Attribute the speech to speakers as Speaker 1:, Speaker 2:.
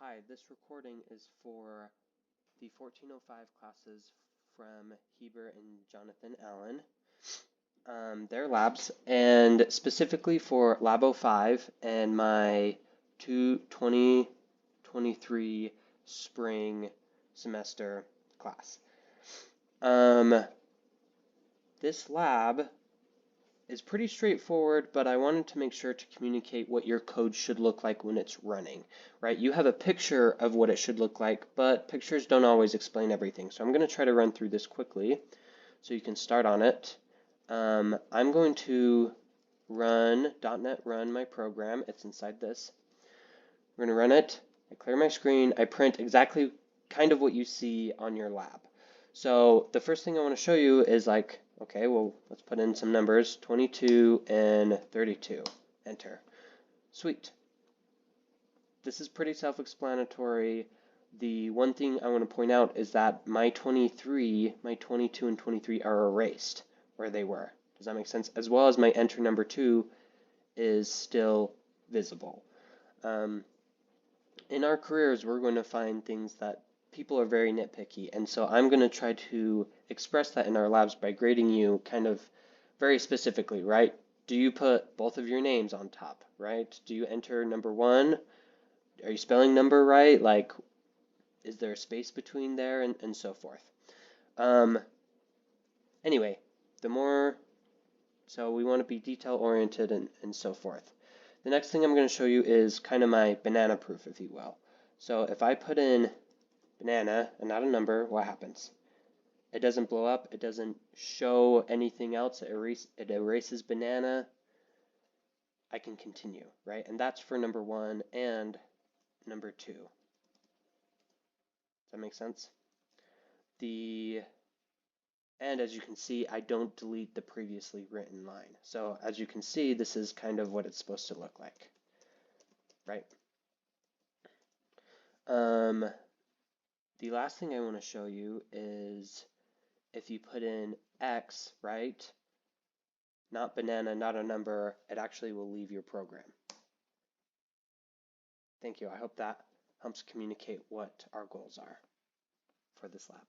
Speaker 1: Hi, this recording is for the 1405 classes from Heber and Jonathan Allen, their labs, and specifically for Lab-05 and my 2023 spring semester class. This lab is pretty straightforward, but I wanted to make sure to communicate what your code should look like when it's running, right? You have a picture of what it should look like, but pictures don't always explain everything. So I'm going to try to run through this quickly so you can start on it. I'm going to run .NET run my program. It's inside this. We're going to run it. I clear my screen. I print exactly kind of what you see on your lab. So the first thing I want to show you is like, okay, well, let's put in some numbers, 22 and 32. Enter. Sweet. This is pretty self-explanatory. The one thing I want to point out is that my 22 and 23 are erased where they were. Does that make sense? As well as my enter number 2 is still visible. In our careers, we're going to find things that people are very nitpicky, and so I'm going to try to express that in our labs by grading you kind of very specifically, right? Do you put both of your names on top, right? Do you enter number 1? Are you spelling number right? Like, is there a space between there, and so forth? Anyway, so we want to be detail-oriented and so forth. The next thing I'm going to show you is kind of my banana proof, if you will. So if I put in banana and not a number, what happens? It doesn't blow up. It doesn't show anything else. It erases banana. I can continue, right? And that's for number 1 and number 2. Does that make sense? And as you can see, I don't delete the previously written line. So as you can see, this is kind of what it's supposed to look like, right? The last thing I want to show you is if you put in X, right, not banana, not a number, it actually will leave your program. Thank you. I hope that helps communicate what our goals are for this lab.